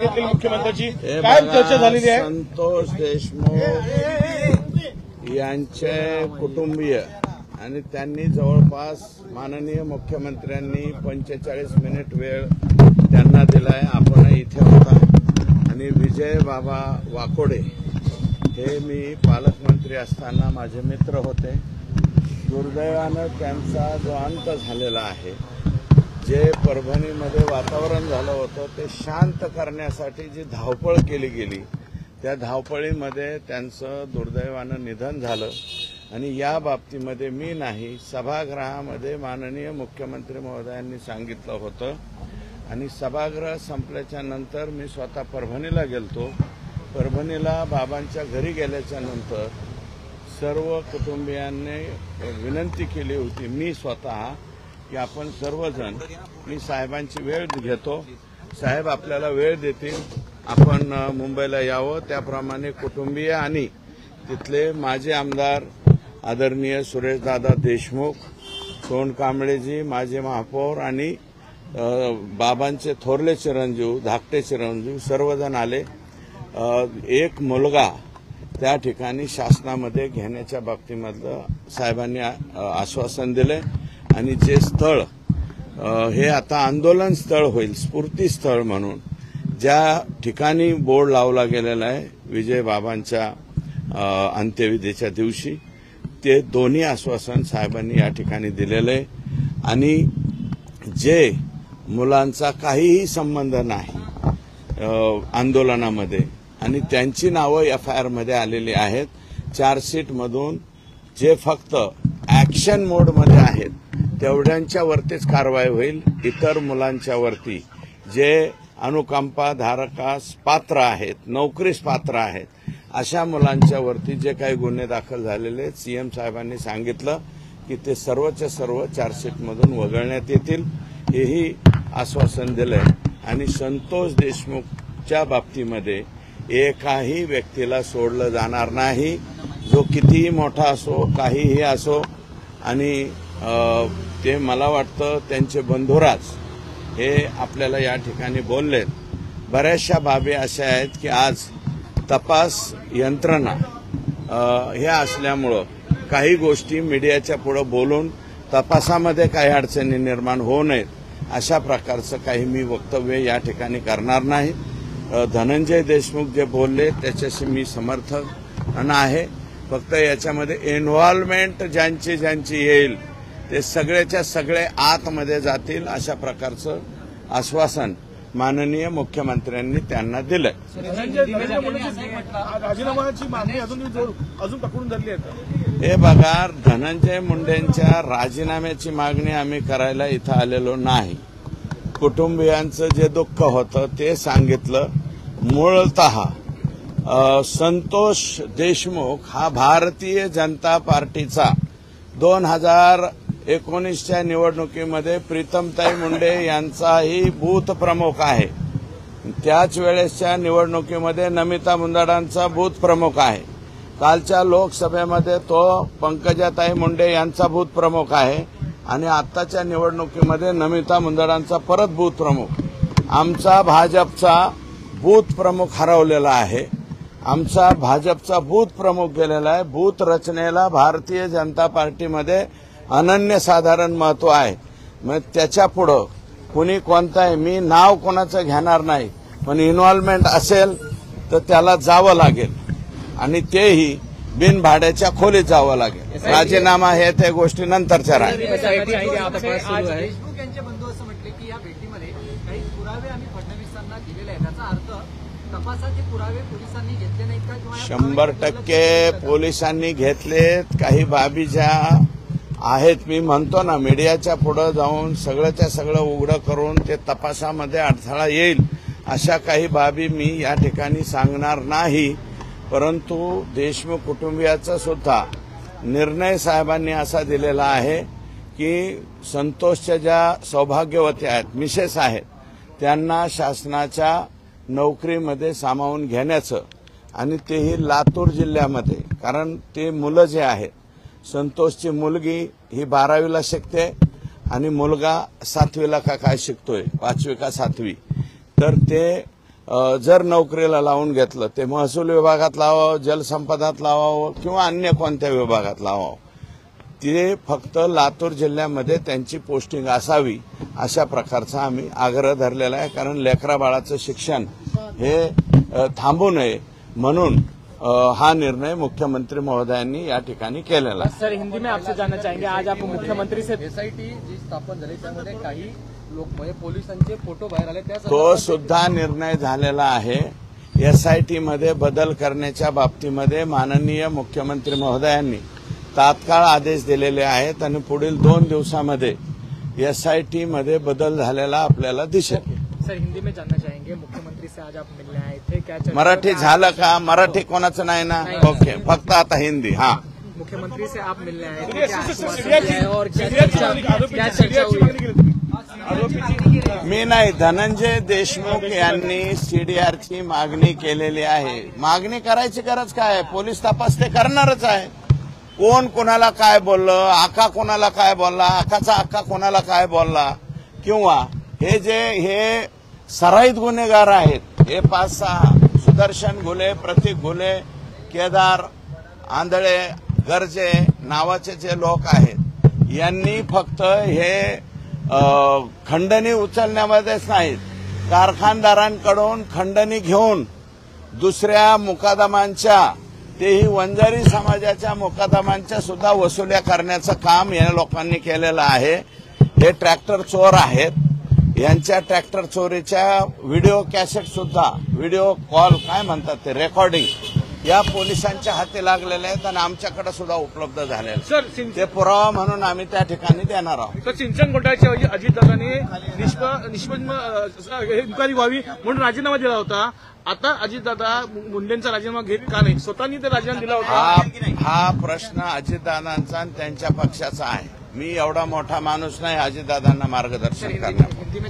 मुख्यमंत्र्यांची काय चर्चा झालेली आहे? संतोष देशमुख यांचे कुटुंबीय आणि त्यांनी जवळपास माननीय मुख्यमंत्र्यांनी 45 मिनिट वेळ त्यांना दिलाय. आपण इथे होता आणि विजय बाबा वाकोडे हे मी पालकमंत्री असताना माझे मित्र होते. दुर्दैवानं त्यांचा जो अंत झालेला आहे, जे परभणीमध्ये वातावरण झालं होतं ते शांत करण्यासाठी जी धावपळ केली गेली, त्या धावपळीमध्ये त्यांचं दुर्दैवानं निधन झालं. आणि या बाबतीमध्ये मी नाही, सभागृहामध्ये माननीय मुख्यमंत्री महोदयांनी सांगितलं होतं आणि सभागृह संपल्याच्या नंतर मी स्वतः परभणीला गेलतो. परभणीला बाबांच्या घरी गेल्याच्या नंतर सर्व कुटुंबियांनी विनंती केली होती, मी स्वतः, की आपण सर्वजण, मी साहेबांची वेळ घेतो, साहेब आपल्याला वेळ देतील, आपण मुंबईला यावं. त्याप्रमाणे कुटुंबीय आणि तिथले माजी आमदार आदरणीय सुरेशदादा देशमुख, सोनकांबळेजी, माजी महापौर आणि बाबांचे थोरले चिरंजीव, धाकटे चिरंजीव सर्वजण आले. एक मुलगा त्या ठिकाणी शासनामध्ये घेण्याच्या बाबतीमधलं साहेबांनी आश्वासन दिले आणि जे स्थळ हे आता आंदोलन स्थळ होईल, स्फूर्ती स्थळ म्हणून ज्या ठिकाणी बोर्ड लावला गेलेला आहे विजय बाबांच्या अंत्यविधीच्या दिवशी, ते दोन्ही आश्वासन साहेबांनी या ठिकाणी दिलेलं आहे. आणि जे मुलांचा काहीही संबंध नाही आंदोलनामध्ये आणि त्यांची नावं FIR मध्ये आलेली आहेत, चार्जशीटमधून जे फक्त ऍक्शन मोडमध्ये आहेत तेवढ्यांच्यावरतीच कारवाई होईल. इतर मुलांच्यावरती जे अनुकंपा धारकास पात्र आहेत, नोकरीस पात्र आहेत, अशा मुलांच्यावरती जे काही गुन्हे दाखल झालेले आहेत, सीएम साहेबांनी सांगितलं की ते सर्वच्या सर्व चार्जशीटमधून वगळण्यात येतील, हेही आश्वासन दिलंय. आणि संतोष देशमुखच्या बाबतीमध्ये एकाही व्यक्तीला सोडलं जाणार नाही, जो कितीही मोठा असो, काहीही असो. आणि ते मला वाटतं त्यांचे बंधुराज हे आपल्याला या ठिकाणी बोललेत. बऱ्याचशा बाबी अशा आहेत की आज तपास यंत्रणा हे असल्यामुळं काही गोष्टी मीडियाच्या पुढे बोलून तपासामध्ये काही अडचणी निर्माण होऊ नयेत अशा प्रकारचं काही मी वक्तव्य या ठिकाणी करणार नाही. धनंजय देशमुख जे बोलले त्याच्याशी मी समर्थन आहे. फक्त याच्यामध्ये इन्व्हॉल्वमेंट ज्यांची येईल ते सगळेच्या सगळे आतमध्ये जातील अशा प्रकारचं आश्वासन माननीय मुख्यमंत्र्यांनी त्यांना दिलंय. राजीनामाची मागणी अजून पकडून धरली आहे. हे बघा, धनंजय मुंडेंच्या राजीनाम्याची मागणी आम्ही करायला इथं आलेलो नाही. कुटुंबियांचं जे दुःख होतं ते सांगितलं. मूळतः संतोष देशमुख हा भारतीय जनता पार्टीचा 2019च्या निवडणुकीमध्ये प्रीतमताई मुंडे यांचाही बूथ प्रमुख आहे. त्याच वेळेसच्या निवडणुकीमध्ये नमिता मुंदडांचा बूथ प्रमुख आहे. कालच्या लोकसभेमध्ये तो पंकजाताई मुंडे यांचा बूथ प्रमुख आहे आणि आत्ताच्या निवडणुकीमध्ये नमिता मुंदडांचा परत बूथ प्रमुख. आमचा भाजपचा बूथ प्रमुख हरवलेला आहे. आमचा भाजपचा बूथ प्रमुख गेलेला आहे. बूथ रचनेला भारतीय जनता पार्टीमध्ये अनन्यसाधारण महत्व आहे. मग त्याच्या पुढं कुणी कोणताही, मी नाव कोणाचं घेणार नाही, पण इन्व्हॉल्वमेंट असेल तर त्याला जावं लागेल आणि तेही बिनभाड्याच्या खोलीत जावं लागेल. राजीनामा हे त्या गोष्टी नंतरच्या राहील. देशमुख यांचे बंधू असं म्हटले की या भेटीमध्ये काही पुरावे आम्ही फडणवीसांना दिलेले आहेत, त्याचा अर्थ तपासाचे पुरावे पोलिसांनी घेतले नाहीत का? 100% पोलिसांनी घेतलेत. काही बाबी ज्या आहेत, मी म्हणतो ना, मीडियाच्या पुढे जाऊन सगळंच्या सगळं उघडं करून ते तपासामध्ये अडथळा येईल अशा काही बाबी मी या ठिकाणी सांगणार नाही. परंतु देशमुख कुटुंबियाचा सुद्धा निर्णय साहेबांनी असा दिलेला आहे की संतोषच्या ज्या सौभाग्यवती आहेत, मिसेस आहेत, त्यांना शासनाच्या नोकरीमध्ये सामावून घेण्याचं आणि तेही लातूर जिल्ह्यामध्ये. कारण ते मुलं जे आहेत, संतोषची मुलगी ही 12वीला शिकते आणि मुलगा 7वीला का काय शिकतोय, 5वी का 7वी, तर ते जर नोकरीला लावून घेतलं ते महसूल विभागात लावावं, जलसंपदात लावावं किंवा अन्य कोणत्या विभागात लावावं, ते फक्त लातूर जिल्ह्यामध्ये त्यांची पोस्टिंग असावी अशा प्रकारचा आम्ही आग्रह धरलेला आहे. कारण लेकरा बाळाचं शिक्षण हे थांबू नये म्हणून हा निर्णय मुख्यमंत्री महोदयांनी या ठिकाणी केलेला आहे. सर, हिंदी में आपसे जानना चाहेंगे, आज आप मुख्यमंत्री से एसआयटी जी स्थापन झाली त्यामध्ये काही लोक म्हणजे पोलिसांचे फोटो बाहेर आले त्या तो सुद्धा निर्णय झालेला आहे. एसआयटी मध्ये बदल करण्याच्या बाबतीमध्ये माननीय मुख्यमंत्री महोदयांनी तात्काळ आदेश दिलेले आहेत आणि पुढील 2 दिवसामध्ये एसआयटी मध्ये बदल झालेला आपल्याला दिसेल. सर, हिंदी में जानना चाहेंगे, मुख्यमंत्री से आज आप मिलने आए थे, क्या चर्चा मराठी झालं का? मराठी कोणाचं नाही ना? ओके, फक्त आता हिंदी. हा, मुख्यमंत्री से आप मिलने आए थे, क्या आश्वासन दिया है और क्या चर्चा हुई? मी नाही, धनंजय देशमुख यांनी सीडीआरची मागणी केलेली आहे. मागणी करायची गरज काय आहे? पोलीस तपास ते करणारच आहे. कोण कोणाला काय बोललं, आका कोणाला काय बोलला, आकाचा आका कोणाला काय बोलला, किंवा हे सराईत गुन्हेगार आहेत, हे 5-6 सुदर्शन घुले, प्रतीक घुले, केदार आंधळे, गर्जे नावाचे जे लोक आहेत, यांनी फक्त हे खंडणी उचलण्यामध्येच नाहीत, कारखानदारांकडून खंडणी घेऊन दुसऱ्या मुकादमांच्या, तेही वंजारी समाजाच्या मुकादमांच्या सुद्धा वसुल्या करण्याचं काम या लोकांनी केलेलं आहे. हे ट्रॅक्टर चोर आहेत. यांच्या ट्रॅक्टर चोरीच्या व्हिडिओ कॅसेट सुद्धा, व्हिडिओ कॉल काय म्हणतात ते, रेकॉर्डिंग या पोलिसांच्या हाती लागलेले आहेत आणि आमच्याकडे सुद्धा उपलब्ध झालेले. सर, ते पुरावा म्हणून आम्ही त्या ठिकाणी देणार आहोत. तर सिंचन घोटाळ्याच्या ऐवजी अजितदादांनी इन्क्वायरी व्हावी म्हणून राजीनामा दिला होता. आता अजितदादा मुंडेंचा राजीनामा घेत का नाही? स्वतःनी ते राजीनामा दिला होता. हा प्रश्न अजितदादांचा आणि त्यांच्या पक्षाचा आहे. मी एवढा मोठा माणूस नाही अजितदादांना मार्गदर्शन करणार. हिंदी में